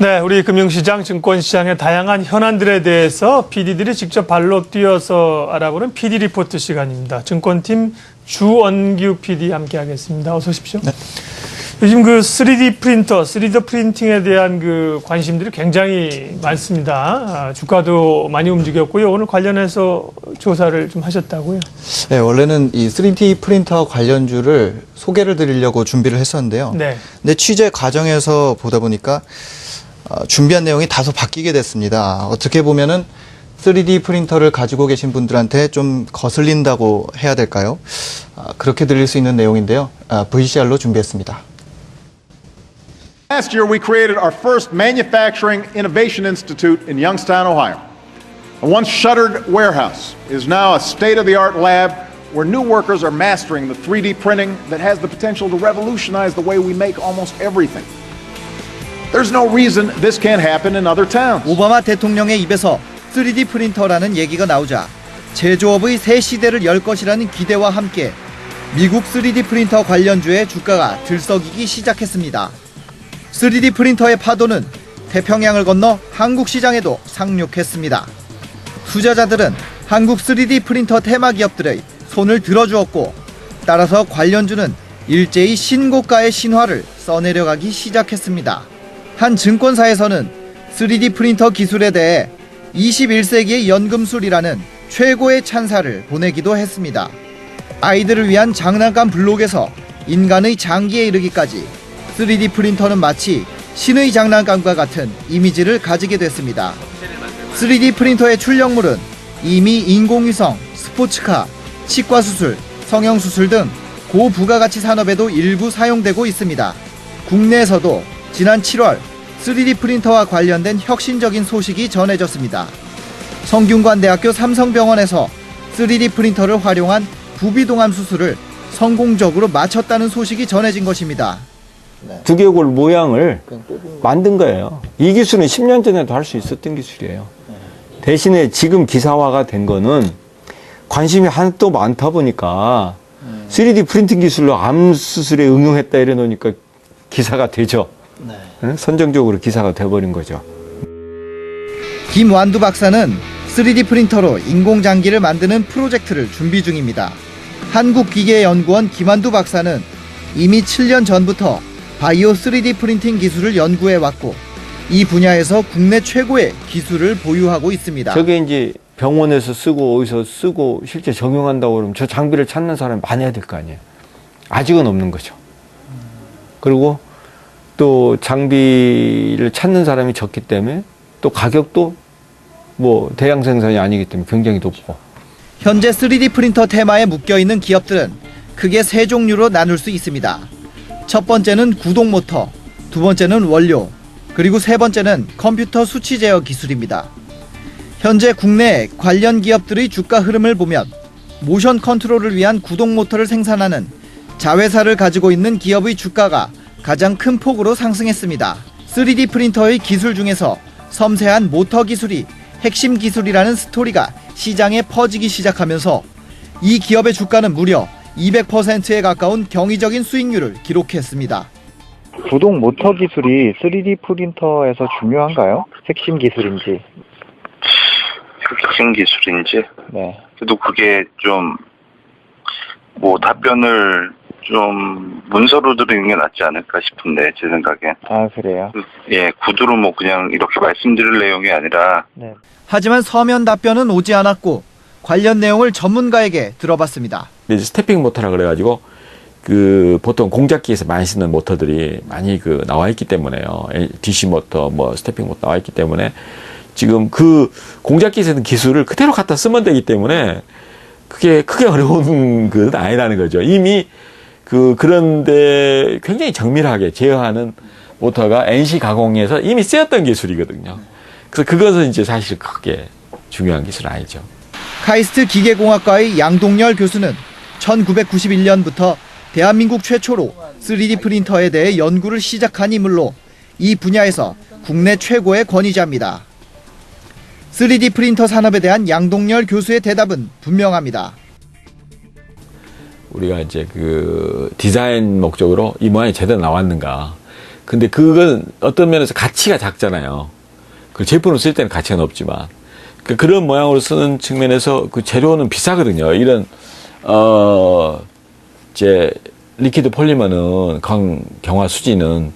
네, 우리 금융시장, 증권시장의 다양한 현안들에 대해서 PD들이 직접 발로 뛰어서 알아보는 PD 리포트 시간입니다. 증권팀 주원규 PD 함께하겠습니다. 어서 오십시오. 네. 요즘 그 3D 프린터, 3D 프린팅에 대한 그 관심들이 굉장히 많습니다. 주가도 많이 움직였고요. 오늘 관련해서 조사를 좀 하셨다고요? 네, 원래는 이 3D 프린터 관련주를 소개를 드리려고 준비를 했었는데요. 네. 근데 취재 과정에서 보다 보니까 준비한 내용이 다소 바뀌게 됐습니다. 어떻게 보면은 3D 프린터를 가지고 계신 분들한테 좀 거슬린다고 해야 될까요? 그렇게 들릴 수 있는 내용인데요. VCR로 준비했습니다. Last year, we created our first Manufacturing Innovation Institute in Youngstown, Ohio. A once shuttered warehouse is now a state-of-the-art lab where new workers are mastering the 3D printing that has the potential to revolutionize the way we make almost everything. There's no reason this can't happen in other towns. 오바마 대통령의 입에서 3D 프린터라는 얘기가 나오자 제조업의 새 시대를 열 것이라는 기대와 함께 미국 3D 프린터 관련주의 주가가 들썩이기 시작했습니다. 3D 프린터의 파도는 태평양을 건너 한국 시장에도 상륙했습니다. 투자자들은 한국 3D 프린터 테마 기업들의 손을 들어주었고 따라서 관련주는 일제히 신고가의 신화를 써내려가기 시작했습니다. 한 증권사에서는 3D 프린터 기술에 대해 21세기의 연금술이라는 최고의 찬사를 보내기도 했습니다. 아이들을 위한 장난감 블록에서 인간의 장기에 이르기까지 3D 프린터는 마치 신의 장난감과 같은 이미지를 가지게 됐습니다. 3D 프린터의 출력물은 이미 인공위성, 스포츠카, 치과수술, 성형수술 등 고부가가치 산업에도 일부 사용되고 있습니다. 국내에서도 지난 7월 3D 프린터와 관련된 혁신적인 소식이 전해졌습니다. 성균관대학교 삼성병원에서 3D 프린터를 활용한 부비동암 수술을 성공적으로 마쳤다는 소식이 전해진 것입니다. 두개골 모양을 만든 거예요. 이 기술은 10년 전에도 할 수 있었던 기술이에요. 대신에 지금 기사화가 된 거는 관심이 하도 많다 보니까 3D 프린팅 기술로 암 수술에 응용했다 이래 놓으니까 기사가 되죠. 선정적으로 기사가 돼버린 거죠. 김완두 박사는 3D 프린터로 인공장기를 만드는 프로젝트를 준비 중입니다. 한국기계연구원 김완두 박사는 이미 7년 전부터 바이오 3D 프린팅 기술을 연구해왔고 이 분야에서 국내 최고의 기술을 보유하고 있습니다. 저게 이제 병원에서 쓰고 어디서 쓰고 실제 적용한다고 그러면 저 장비를 찾는 사람이 많아야 될 거 아니에요. 아직은 없는 거죠. 그리고 또 장비를 찾는 사람이 적기 때문에 또 가격도 뭐 대량 생산이 아니기 때문에 굉장히 높고. 현재 3D 프린터 테마에 묶여있는 기업들은 크게 세 종류로 나눌 수 있습니다. 첫 번째는 구동 모터, 두 번째는 원료, 그리고 세 번째는 컴퓨터 수치 제어 기술입니다. 현재 국내 관련 기업들의 주가 흐름을 보면 모션 컨트롤을 위한 구동 모터를 생산하는 자회사를 가지고 있는 기업의 주가가 가장 큰 폭으로 상승했습니다. 3D 프린터의 기술 중에서 섬세한 모터 기술이 핵심 기술이라는 스토리가 시장에 퍼지기 시작하면서 이 기업의 주가는 무려 200%에 가까운 경이적인 수익률을 기록했습니다. 구동 모터 기술이 3D 프린터에서 중요한가요? 핵심 기술인지. 핵심 기술인지? 네. 그래도 그게 좀, 답변을 좀 문서로 드리는 게 낫지 않을까 싶은데, 제 생각엔. 아, 그래요? 예, 구두로 그냥 이렇게 말씀드릴 내용이 아니라. 네. 하지만 서면 답변은 오지 않았고 관련 내용을 전문가에게 들어봤습니다. 스태핑 모터라 그래가지고 보통 공작기에서 많이 쓰는 모터들이 많이 나와 있기 때문에요. DC 모터, 스태핑 모터 나와 있기 때문에 지금 그 공작기에서 쓰는 기술을 그대로 갖다 쓰면 되기 때문에 그게 크게 어려운 건 아니라는 거죠. 이미 그런데 굉장히 정밀하게 제어하는 모터가 NC 가공에서 이미 쓰였던 기술이거든요. 그래서 그것은 이제 사실 크게 중요한 기술은 아니죠. 카이스트 기계공학과의 양동열 교수는 1991년부터 대한민국 최초로 3D 프린터에 대해 연구를 시작한 인물로 이 분야에서 국내 최고의 권위자입니다. 3D 프린터 산업에 대한 양동열 교수의 대답은 분명합니다. 우리가 이제 디자인 목적으로 이 모양이 제대로 나왔는가. 근데 그건 어떤 면에서 가치가 작잖아요. 그 제품을 쓸 때는 가치가 높지만 그런 모양으로 쓰는 측면에서 그 재료는 비싸거든요. 이런 이제 리퀴드 폴리머는 경화 수지는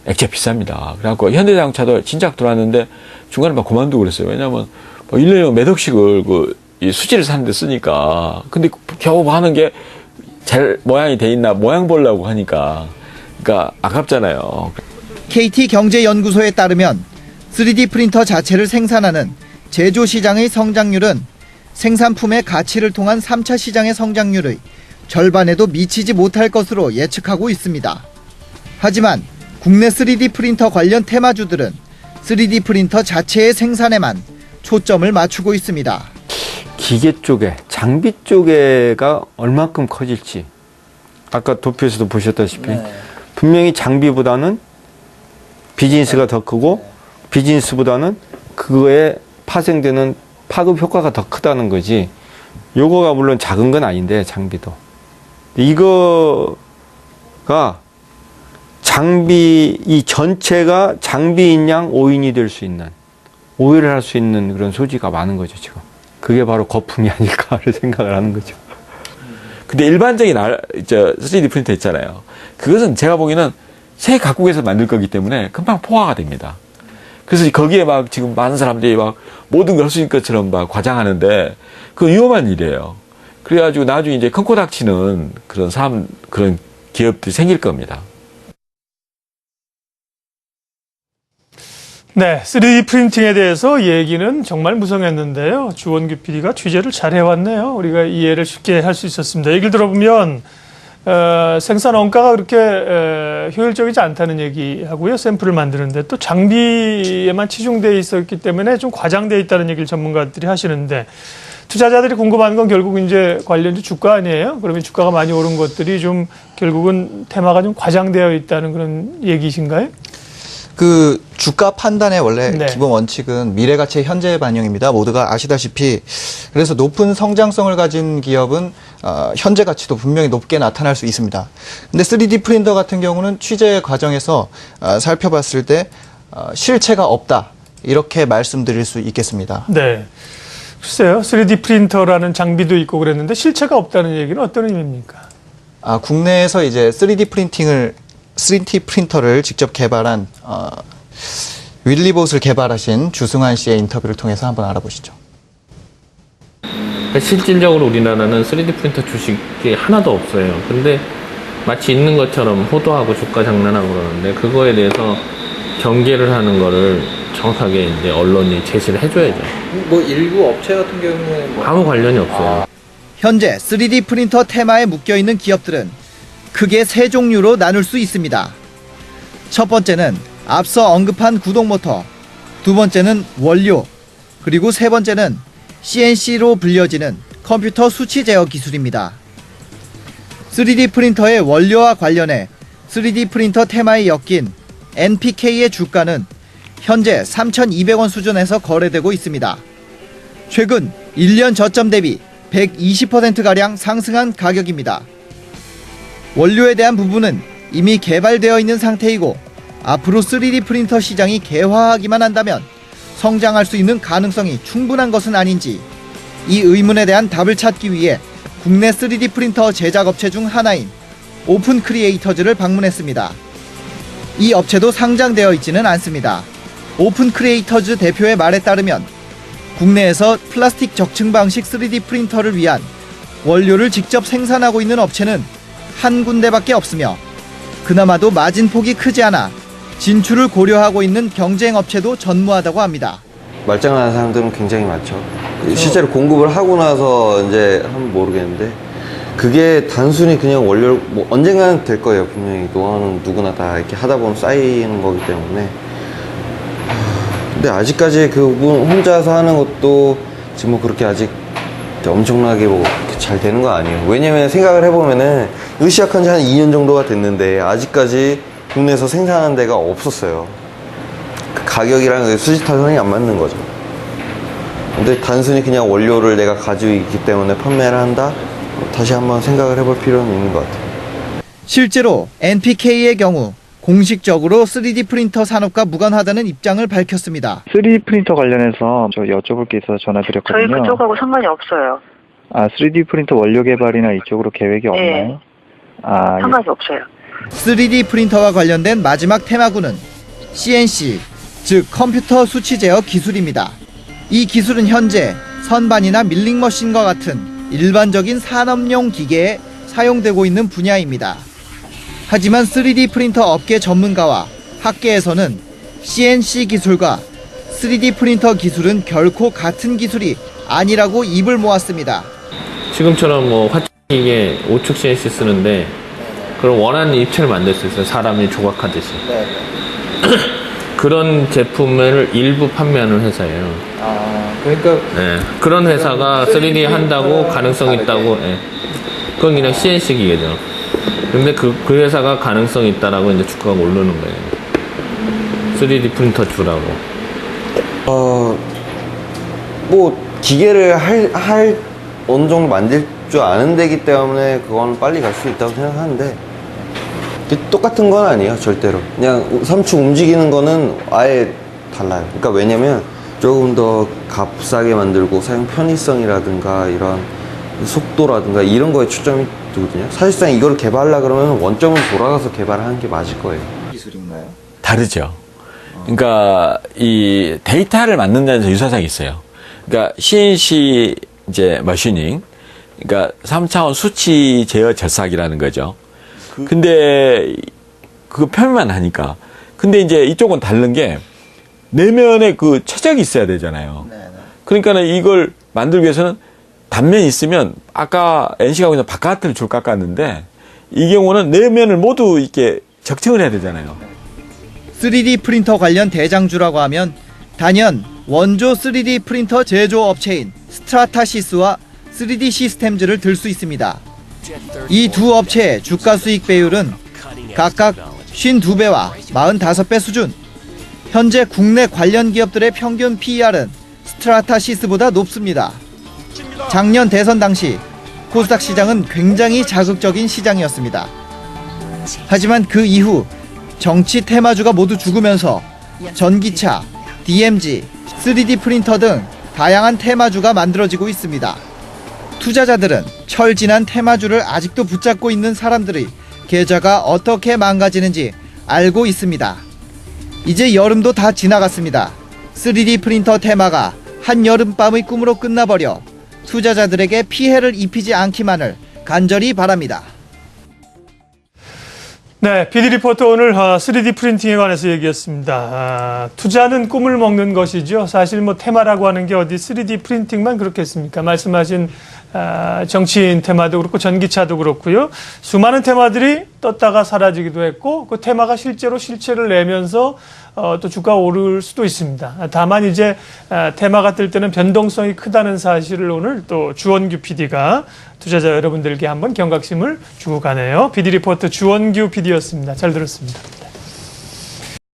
액체 비쌉니다. 그래갖고 현대자동차도 진작 들어왔는데 중간에 막 그만두고 그랬어요. 왜냐면 뭐 1년에 몇 억씩을 이 수지를 사는데 쓰니까. 근데 겨우 하는 게 잘 모양이 돼 있나 모양 보려고 하니까 그러니까 아깝잖아요. KT경제연구소에 따르면 3D 프린터 자체를 생산하는 제조 시장의 성장률은 생산품의 가치를 통한 3차 시장의 성장률의 절반에도 미치지 못할 것으로 예측하고 있습니다. 하지만 국내 3D 프린터 관련 테마주들은 3D 프린터 자체의 생산에만 초점을 맞추고 있습니다. 기계 쪽에, 장비 쪽에가 얼만큼 커질지. 아까 도표에서도 보셨다시피 분명히 장비보다는 비즈니스가 더 크고 비즈니스보다는 그거에 파생되는 파급 효과가 더 크다는 거지. 요거가 물론 작은 건 아닌데 장비도. 이거가 장비 이 전체가 장비인 양 5인이 될 수 있는 오해를 할 수 있는 그런 소지가 많은 거죠 지금. 그게 바로 거품이 아닐까를 생각을 하는 거죠. 근데 일반적인 3D 프린터 있잖아요. 그것은 제가 보기에는 새 각국에서 만들 거기 때문에 금방 포화가 됩니다. 그래서 거기에 막 지금 많은 사람들이 막 모든 걸 할 수 있는 것처럼 막 과장하는데 그건 위험한 일이에요. 그래가지고 나중에 이제 큰 코 닥치는 그런 기업들이 생길 겁니다. 네, 3D 프린팅에 대해서 얘기는 정말 무성했는데요. 주원규 PD가 취재를 잘 해왔네요. 우리가 이해를 쉽게 할 수 있었습니다. 얘기를 들어보면 생산 원가가 그렇게 효율적이지 않다는 얘기하고요. 샘플을 만드는데 또 장비에만 치중되어 있었기 때문에 좀 과장되어 있다는 얘기를 전문가들이 하시는데 투자자들이 궁금한 건 결국 이제 관련주 주가 아니에요? 그러면 주가가 많이 오른 것들이 좀 결국은 테마가 좀 과장되어 있다는 그런 얘기이신가요? 그 주가 판단의 원래 네. 기본 원칙은 미래 가치의 현재 반영입니다. 모두가 아시다시피 그래서 높은 성장성을 가진 기업은 현재 가치도 분명히 높게 나타날 수 있습니다. 근데 3D 프린터 같은 경우는 취재 과정에서 살펴봤을 때 실체가 없다 이렇게 말씀드릴 수 있겠습니다. 네. 글쎄요. 3D 프린터라는 장비도 있고 그랬는데 실체가 없다는 얘기는 어떤 의미입니까? 국내에서 이제 3D 프린터를 직접 개발한 윌리봇을 개발하신 주승환 씨의 인터뷰를 통해서 한번 알아보시죠. 실질적으로 우리나라는 3D 프린터 주식이 하나도 없어요. 근데 마치 있는 것처럼 호도하고 주가 장난하고 그러는데 그거에 대해서 경계를 하는 거를 정확하게 이제 언론이 제시를 해줘야죠. 뭐 일부 업체 같은 경우에 아무 관련이 없어요. 현재 3D 프린터 테마에 묶여있는 기업들은 크게 세 종류로 나눌 수 있습니다. 첫 번째는 앞서 언급한 구동모터, 두 번째는 원료, 그리고 세 번째는 CNC로 불려지는 컴퓨터 수치 제어 기술입니다. 3D 프린터의 원료와 관련해 3D 프린터 테마에 엮인 NPK의 주가는 현재 3,200원 수준에서 거래되고 있습니다. 최근 1년 저점 대비 120%가량 상승한 가격입니다. 원료에 대한 부분은 이미 개발되어 있는 상태이고 앞으로 3D 프린터 시장이 개화하기만 한다면 성장할 수 있는 가능성이 충분한 것은 아닌지 이 의문에 대한 답을 찾기 위해 국내 3D 프린터 제작업체 중 하나인 오픈 크리에이터즈를 방문했습니다. 이 업체도 상장되어 있지는 않습니다. 오픈 크리에이터즈 대표의 말에 따르면 국내에서 플라스틱 적층 방식 3D 프린터를 위한 원료를 직접 생산하고 있는 업체는 한 군데밖에 없으며 그나마도 마진폭이 크지 않아 진출을 고려하고 있는 경쟁 업체도 전무하다고 합니다. 말장난하는 사람들은 굉장히 많죠. 실제로 공급을 하고 나서 이제 하면 모르겠는데 그게 단순히 그냥 원료 뭐 언젠가는 될 거예요. 분명히 노하우는 누구나 다 이렇게 하다 보면 쌓이는 거기 때문에. 근데 아직까지 그분 혼자서 하는 것도 지금 뭐 그렇게 아직 엄청나게 뭐 잘 되는 거 아니에요. 왜냐면 생각을 해보면은 이거 시작한 지 한 2년 정도가 됐는데 아직까지 국내에서 생산하는 데가 없었어요. 그 가격이랑 수지 타산이 안 맞는 거죠. 근데 단순히 그냥 원료를 내가 가지고 있기 때문에 판매를 한다? 다시 한번 생각을 해볼 필요는 있는 것 같아요. 실제로 NPK의 경우 공식적으로 3D 프린터 산업과 무관하다는 입장을 밝혔습니다. 3D 프린터 관련해서 저 여쭤볼 게 있어서 전화드렸거든요. 저희 그쪽하고 상관이 없어요. 3D 프린터 원료 개발이나 이쪽으로 계획이 없나요? 상관이 없어요. 3D 프린터와 관련된 마지막 테마구는 CNC, 즉 컴퓨터 수치 제어 기술입니다. 이 기술은 현재 선반이나 밀링머신과 같은 일반적인 산업용 기계에 사용되고 있는 분야입니다. 하지만 3D 프린터 업계 전문가와 학계에서는 CNC 기술과 3D 프린터 기술은 결코 같은 기술이 아니라고 입을 모았습니다. 지금처럼 뭐 화기계 5축 CNC 쓰는데 그런 원하는 입체를 만들 수 있어요. 사람이 조각하듯이. 그런 제품을 일부 판매하는 회사예요. 그러니까 네. 그런 회사가 3D 한다고 가능성 있다고. 네. 그건 그냥 CNC 기계죠. 근데 그 회사가 가능성 있다라고 이제 주가가 오르는 거예요. 3D 프린터 주라고. 뭐 기계를 할 어느 정도 만들 줄 아는 데기 때문에 그건 빨리 갈 수 있다고 생각하는데 똑같은 건 아니에요, 절대로. 그냥 3축 움직이는 거는 아예 달라요. 그러니까 왜냐면 조금 더 값싸게 만들고 사용 편의성이라든가 이런 속도라든가 이런 거에 초점이 두거든요. 사실상 이걸 개발하려고 그러면 원점을 돌아가서 개발하는 게 맞을 거예요. 기술인가요? 다르죠. 그러니까 이 데이터를 만든다는 데서 유사성이 있어요. 그러니까 CNC 이제 머신닝, 그러니까 3차원 수치 제어 절삭이라는 거죠. 근데 그 표면만 하니까. 근데 이제 이쪽은 다른 게 내면에 그 최적이 있어야 되잖아요. 그러니까는 이걸 만들기 위해서는 단면이 있으면 아까 NC가 그냥 바깥을 줄 깎았는데 이 경우는 내면을 모두 이렇게 적층을 해야 되잖아요. 3D 프린터 관련 대장주라고 하면 단연 원조 3D 프린터 제조 업체인 스트라타시스와 3D 시스템즈를 들 수 있습니다. 이 두 업체의 주가 수익 배율은 각각 52배와 45배 수준. 현재 국내 관련 기업들의 평균 PER은 스트라타시스보다 높습니다. 작년 대선 당시 코스닥 시장은 굉장히 자극적인 시장이었습니다. 하지만 그 이후 정치 테마주가 모두 죽으면서 전기차, DMZ, 3D 프린터 등 다양한 테마주가 만들어지고 있습니다. 투자자들은 철진한 테마주를 아직도 붙잡고 있는 사람들의 계좌가 어떻게 망가지는지 알고 있습니다. 이제 여름도 다 지나갔습니다. 3D 프린터 테마가 한여름밤의 꿈으로 끝나버려 투자자들에게 피해를 입히지 않기만을 간절히 바랍니다. 네, PD 리포터 오늘 3D 프린팅에 관해서 얘기했습니다. 투자는 꿈을 먹는 것이죠. 사실 뭐 테마라고 하는 게 어디 3D 프린팅만 그렇겠습니까? 말씀하신 정치인 테마도 그렇고 전기차도 그렇고요. 수많은 테마들이 떴다가 사라지기도 했고 그 테마가 실제로 실체를 내면서 또 주가가 오를 수도 있습니다. 다만 이제 테마가 뜰 때는 변동성이 크다는 사실을 오늘 또 주원규 PD가 투자자 여러분들께 한번 경각심을 주고 가네요. PD 리포터 주원규 PD였습니다. 잘 들었습니다.